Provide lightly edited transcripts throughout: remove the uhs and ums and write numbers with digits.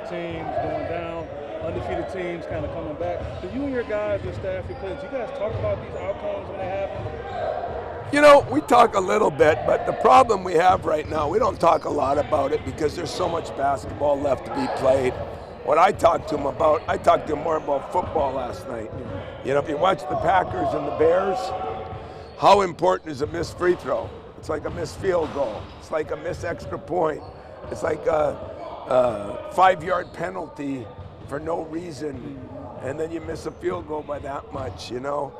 teams going down, undefeated teams kind of coming back. Do you and your guys, your staff, your players, you guys talk about these outcomes when they happen? You know, we talk a little bit, but the problem we have right now, we don't talk a lot about it because there's so much basketball left to be played. What I talked to him about, I talked to him more about football last night. You know, if you watch the Packers and the Bears, how important is a missed free throw? It's like a missed field goal. It's like a missed extra point. It's like a 5-yard penalty for no reason, and then you miss a field goal by that much, you know?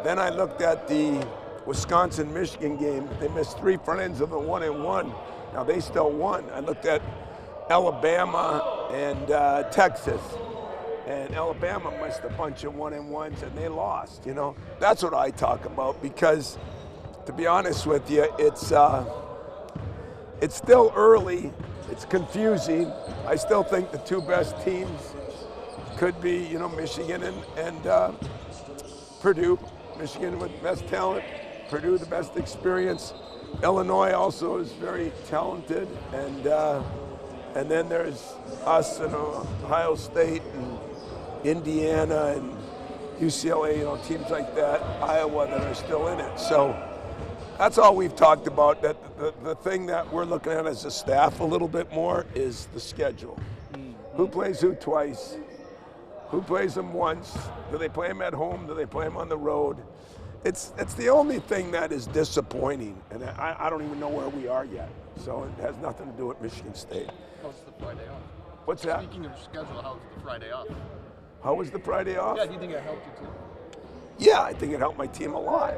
Then I looked at the Wisconsin-Michigan game. They missed 3 front ends of the 1-and-1. Now they still won. I looked at Alabama and Texas, and Alabama missed a bunch of 1-and-1s and they lost, you know? That's what I talk about because, to be honest with you, it's still early. It's confusing. I still think the 2 best teams could be, you know, Michigan and Purdue. Michigan with best talent, Purdue the best experience. Illinois also is very talented, and then there's us and Ohio State and Indiana and UCLA, you know, teams like that, Iowa that are still in it. So that's all we've talked about. That the thing that we're looking at as a staff a little bit more is the schedule. Who plays who twice? Who plays them once? Do they play them at home? Do they play them on the road? It's the only thing that is disappointing, and I don't even know where we are yet. So it has nothing to do with Michigan State. How's the Friday off? What's that? Speaking of schedule, how's the Friday off? How was the Friday off? Yeah, do you think it helped you too? Yeah, I think it helped my team a lot.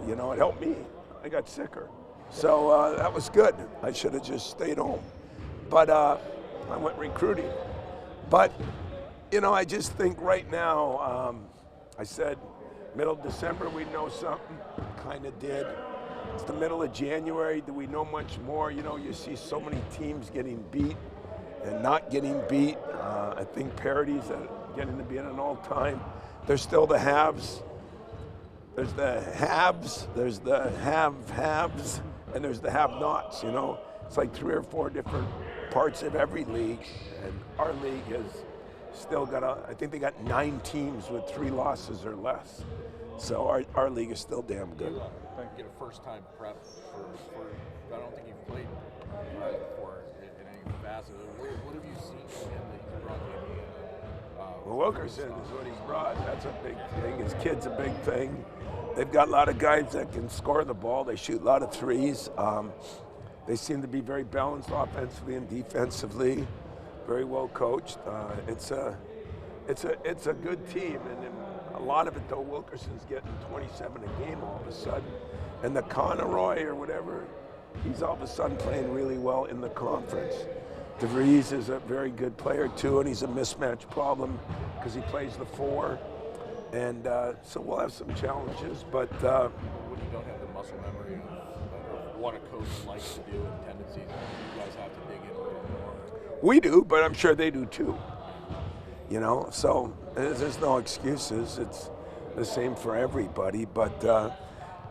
You know, it helped me. I got sicker. So that was good. I should have just stayed home. But I went recruiting. But, you know, I just think right now, I said middle of December we'd know something. Kind of did. It's the middle of January. Do we know much more? You know, you see so many teams getting beat and not getting beat. I think parity's getting to be at an all-time. There's still the haves. There's the haves, there's the have-haves, and there's the have-nots, you know? It's like 3 or 4 different parts of every league, and our league has still got, I think they got 9 teams with 3 losses or less. So our league is still damn good. You get a first-time prep for I don't think you've played before in any facet. What have you seen from him that he's brought to Indiana? Well, Wilkerson is what he's brought. That's a big thing. His kid's a big thing. They've got a lot of guys that can score the ball. They shoot a lot of threes. They seem to be very balanced offensively and defensively. Very well coached. It's a good team, and a lot of it though. Wilkerson's getting 27 a game all of a sudden, and the Conroy or whatever, he's all of a sudden playing really well in the conference. DeVries is a very good player too, and he's a mismatch problem because he plays the 4. And so we'll have some challenges, but when you don't have the muscle memory of what a coach likes to do and tendencies, you guys have to dig in a little more. we do, but I'm sure they do too. You know, so there's no excuses. It's the same for everybody, but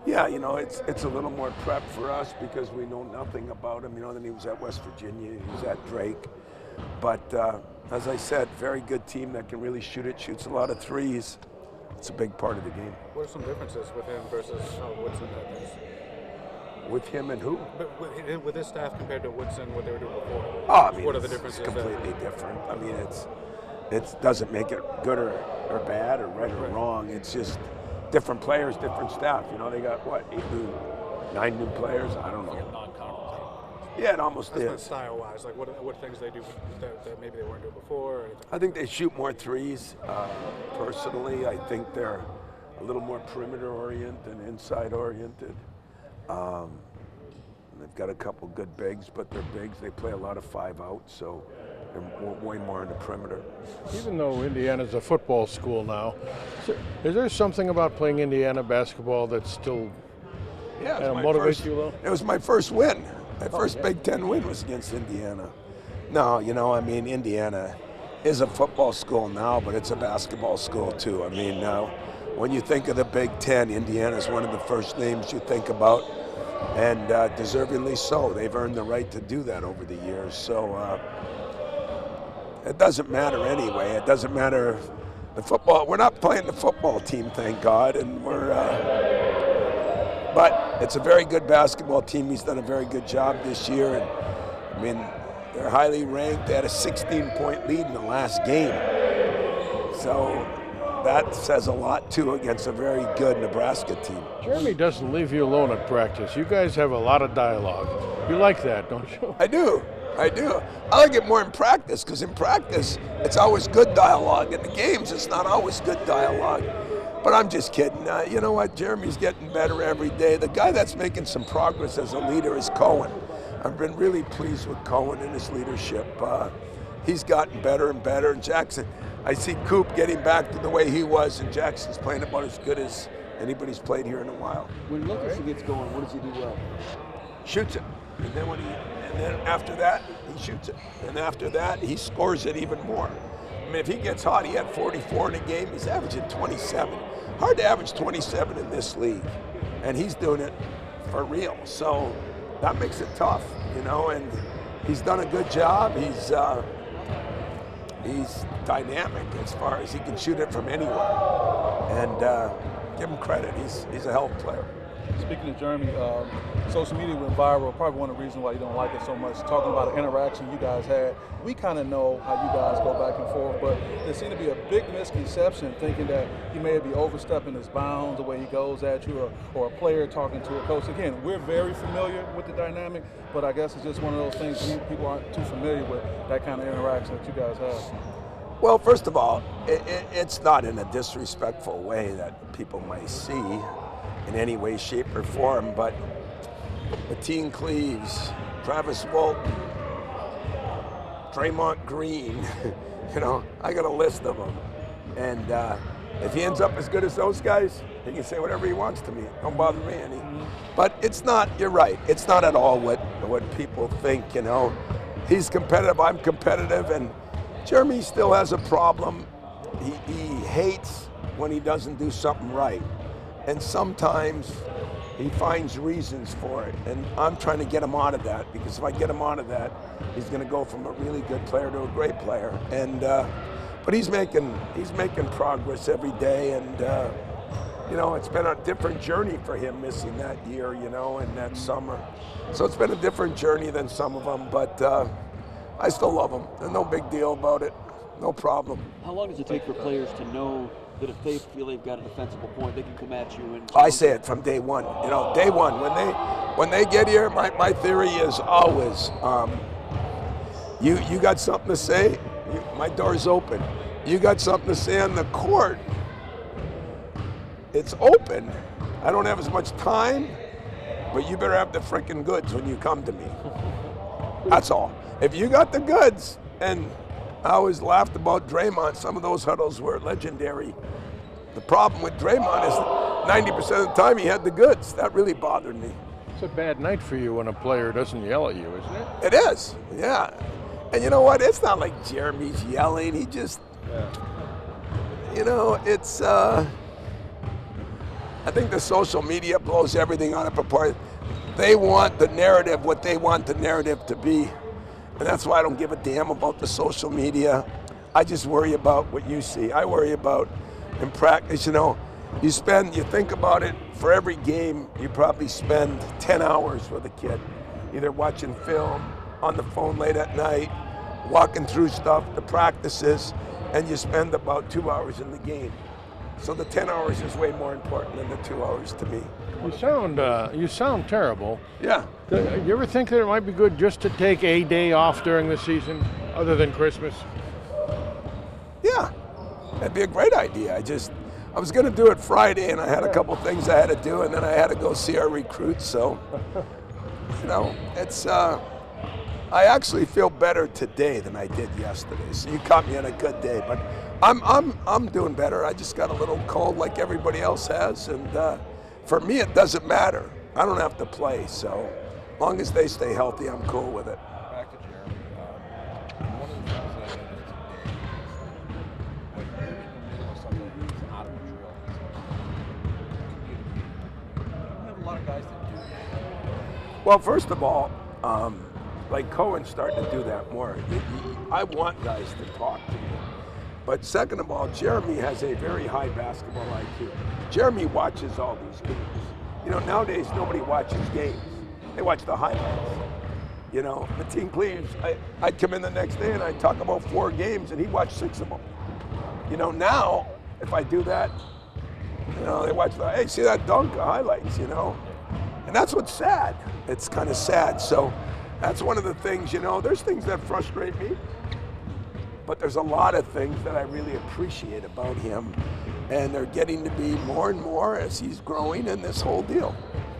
yeah, you know, it's a little more prep for us because we know nothing about him. You know, then he was at West Virginia, he was at Drake, but as I said, very good team that can really shoot it, shoots a lot of threes. It's a big part of the game. What are some differences with him versus Woodson? With him and who? But with his staff compared to Woodson, what they were doing before. Oh, I mean, what are the differences? It's completely different. I mean, it doesn't make it good or bad or right or wrong. It's just different players, different staff. You know, they got what, 9 new players? I don't know. Like a non-conference. Yeah, it almost That's not is. style-wise. Like what things they do that maybe they weren't doing before? Or anything? I think they shoot more threes. Personally, I think they're a little more perimeter-oriented and inside-oriented. They've got a couple good bigs, but they're bigs. They play a lot of 5-out, so they're way more in the perimeter. Even though Indiana's a football school now, is there something about playing Indiana basketball that still motivates you a little? It was my first win. My first Big Ten win was against Indiana. No, you know, I mean, Indiana is a football school now, but it's a basketball school too. I mean, when you think of the Big Ten, Indiana is one of the first names you think about, and deservingly so. They've earned the right to do that over the years. So it doesn't matter anyway. It doesn't matter the football. We're not playing the football team, thank God, and but it's a very good basketball team. He's done a very good job this year, and I mean, they're highly ranked. They had a 16-point lead in the last game, so that says a lot too against a very good Nebraska team. Jeremy doesn't leave you alone at practice. You guys have a lot of dialogue. You like that, don't you? I do. I like it more in practice, because in practice, it's always good dialogue. In the games, it's not always good dialogue. But I'm just kidding. You know what? Jeremy's getting better every day. The guy that's making some progress as a leader is Cohen. I've been really pleased with Cohen and his leadership. He's gotten better and better. And Jackson, I see Coop getting back to the way he was, and Jackson's playing about as good as anybody's played here in a while. When Lucas gets going, what does he do well? Shoots it. And then after that, he shoots it. And after that, he scores it even more. I mean, if he gets hot, he had 44 in a game. He's averaging 27. Hard to average 27 in this league. And he's doing it for real. So that makes it tough, you know, and he's done a good job. He's dynamic as far as he can shoot it from anywhere. And give him credit. He's a hell of a player. Speaking of Jeremy, social media went viral. Probably one of the reasons why you don't like it so much. Talking about an interaction you guys had. We kind of know how you guys go back and forth, but there seemed to be a big misconception thinking that he may be overstepping his bounds the way he goes at you, or a player talking to a coach. Again, we're very familiar with the dynamic, but I guess it's just one of those things people aren't too familiar with, that kind of interaction that you guys have. Well, first of all, it's not in a disrespectful way that people might see in any way, shape, or form, but Mateen Cleaves, Travis Walton, Draymond Green, you know, I got a list of them. And if he ends up as good as those guys, he can say whatever he wants to me. Don't bother me any. But it's not, you're right, it's not at all what people think, you know. He's competitive, I'm competitive, and Jeremy still has a problem. He hates when he doesn't do something right. And sometimes he finds reasons for it. And I'm trying to get him out of that, because if I get him out of that, he's going to go from a really good player to a great player. And but he's making progress every day. And you know, it's been a different journey for him missing that year, you know, and that summer. So it's been a different journey than some of them. But I still love him. There's no big deal about it. No problem. How long does it take for players to know that if they feel they've got a defensible point, they can come at you? And I say it from day one. You know, day one, when they get here, my theory is always, you got something to say, my door's open. You got something to say on the court, it's open. I don't have as much time, but you better have the freaking goods when you come to me. That's all. If you got the goods, and I always laughed about Draymond. Some of those huddles were legendary. The problem with Draymond is 90% of the time he had the goods. That really bothered me. It's a bad night for you when a player doesn't yell at you, isn't it? It is, yeah. And you know what? It's not like Jeremy's yelling. He just, you know, it's, I think the social media blows everything out of proportion. They want the narrative, what they want the narrative to be. And that's why I don't give a damn about the social media. I just worry about what you see. I worry about in practice, you know, you think about it, for every game, you probably spend 10 hours with a kid, either watching film, on the phone late at night, walking through stuff, the practices, and you spend about 2 hours in the game. So the 10 hours is way more important than the 2 hours to me. You sound terrible. Yeah. You ever think that it might be good just to take a day off during the season, other than Christmas? Yeah, that'd be a great idea. I was going to do it Friday, and I had a couple things I had to do, and then I had to go see our recruits. So, you know, it's. I actually feel better today than I did yesterday. So you caught me on a good day, but I'm doing better. I just got a little cold like everybody else has, and for me it doesn't matter. I don't have to play, so as long as they stay healthy, I'm cool with it. Back to Jeremy. One of the things that I noticed today is when you're in the middle of something that's out of drill, you don't have a lot of guys that do that. Well, first of all, like Cohen's starting to do that more. I want guys to talk to me. But second of all, Jeremy has a very high basketball IQ. Jeremy watches all these games. You know, nowadays nobody watches games. They watch the highlights. You know, Mateen Cleaves, I'd come in the next day and I'd talk about 4 games and he'd watch 6 of them. You know, now, if I do that, you know, they watch hey, see that dunk, highlights, you know? And that's what's sad. It's kind of sad. So that's one of the things, you know, there's things that frustrate me, but there's a lot of things that I really appreciate about him. And they're getting to be more and more as he's growing in this whole deal.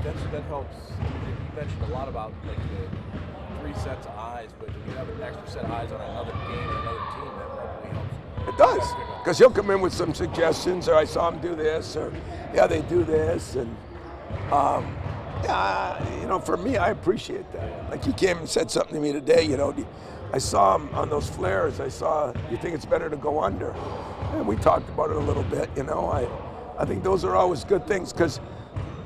That helps. You mentioned a lot about like the 3 sets of eyes, but if you have an extra set of eyes on another game or another team, that probably helps. It does, because he'll come in with some suggestions, or I saw him do this, or yeah, they do this, and yeah, you know, for me, I appreciate that. Like he came and said something to me today, you know, I saw him on those flares, I saw, you think it's better to go under? And we talked about it a little bit, you know, I think those are always good things, because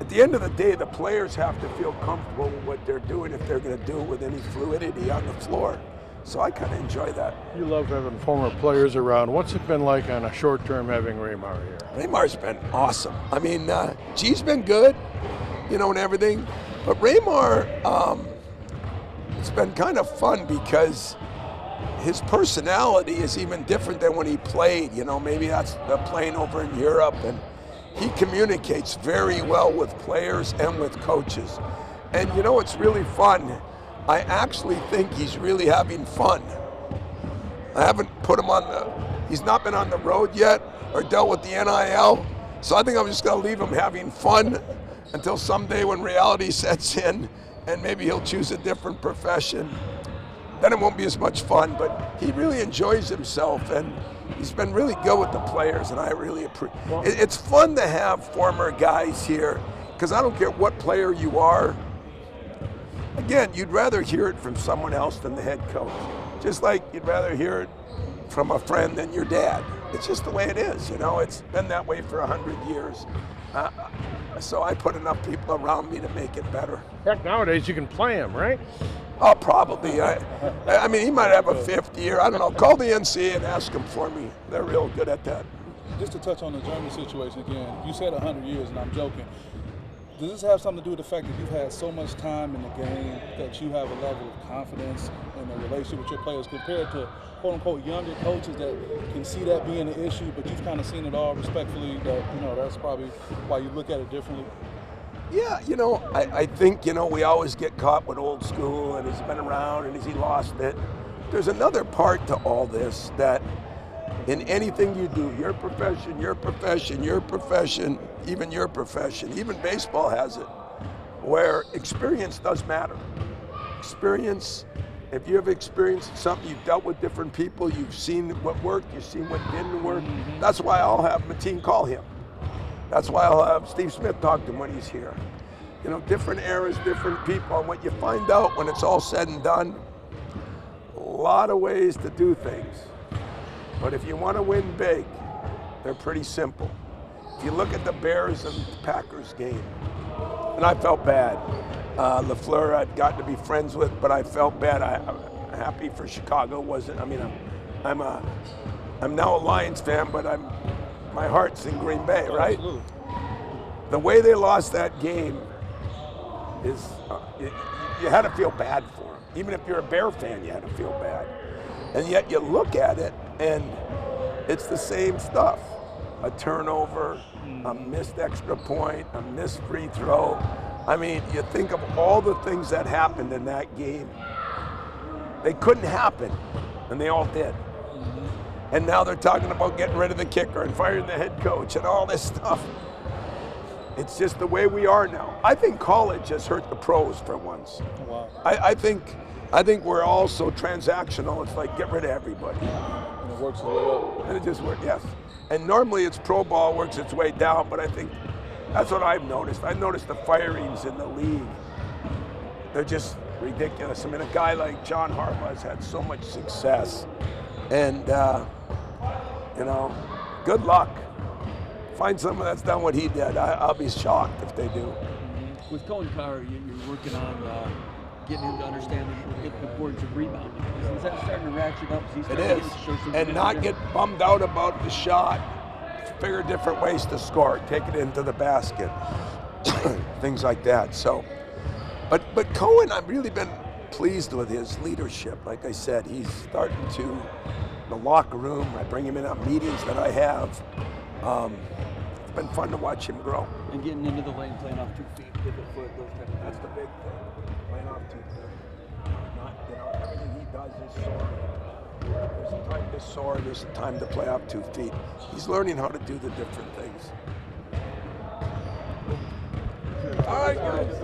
at the end of the day, the players have to feel comfortable with what they're doing if they're going to do it with any fluidity on the floor. So I kind of enjoy that. You love having former players around. What's it been like on a short term having Raymar here? Raymar's been awesome. I mean, G's been good, you know, and everything. But Raymar, it's been kind of fun because his personality is even different than when he played. You know, maybe that's the playing over in Europe, and he communicates very well with players and with coaches. And you know, it's really fun. I actually think he's really having fun. I haven't put him he's not been on the road yet or dealt with the NIL. So I think I'm just gonna leave him having fun until someday when reality sets in and maybe he'll choose a different profession. Then it won't be as much fun, but he really enjoys himself and he's been really good with the players, and I really appreciate it. It's fun to have former guys here, because I don't care what player you are. Again, you'd rather hear it from someone else than the head coach. Just like you'd rather hear it from a friend than your dad. It's just the way it is, you know. It's been that way for 100 years. So I put enough people around me to make it better. Heck, nowadays you can play him, right? Oh, probably. I mean, he might have a 5th year. I don't know. Call the NCAA and ask them for me. They're real good at that. Just to touch on the German situation again, you said 100 years, and I'm joking. Does this have something to do with the fact that you've had so much time in the game that you have a level of confidence in the relationship with your players compared to quote-unquote younger coaches that can see that being an issue, but you've kind of seen it all respectfully, that, you know, that's probably why you look at it differently? Yeah, you know, I think, you know, we always get caught with old school and he's been around and has he lost it. There's another part to all this, that in anything you do, your profession, even your profession, even baseball has it, where experience does matter. Experience, if you have experience in something, you've dealt with different people, you've seen what worked, you've seen what didn't work. That's why I'll have Mateen call him. That's why I'll have Steve Smith talk to him when he's here. You know, different eras, different people, and what you find out when it's all said and done, a lot of ways to do things. But if you want to win big, they're pretty simple. If you look at the Bears and Packers game, and I felt bad. LaFleur I'd gotten to be friends with, but I felt bad. I'm happy for Chicago. Wasn't. I mean, I'm now a Lions fan, but my heart's in Green Bay, right? Absolutely. The way they lost that game is you had to feel bad for them. Even if you're a Bear fan, you had to feel bad. And yet you look at it, and it's the same stuff. A turnover, a missed extra point, a missed free throw. I mean, you think of all the things that happened in that game. They couldn't happen, and they all did. And now they're talking about getting rid of the kicker and firing the head coach and all this stuff. It's just the way we are now. I think college has hurt the pros for once. Wow. I think we're all so transactional. It's like, get rid of everybody. And it works its way up. And it just works, yes. And normally it's pro ball works its way down, but I think that's what I've noticed. I've noticed the firings in the league. They're just ridiculous. I mean, a guy like John Harbaugh has had so much success. And, you know, good luck. Find someone that's done what he did. I'll be shocked if they do. With Cohen Carr, you're working on getting him to understand the importance of rebounding. Is that starting to ratchet up? Is he It starting is. to show some And not potential get bummed out about the shot. Figure different ways to score. Take it into the basket. Things like that. So, but Cohen, I've really been pleased with his leadership. Like I said, he's starting to the locker room. I bring him in on meetings that I have. It's been fun to watch him grow. And getting into the lane, playing off 2 feet, pivot foot, those type of That's things. the big thing. Playing off 2 feet. Not, everything he does is soar. There's a time to soar. There's a time to play off 2 feet. He's learning how to do the different things. All right, guys.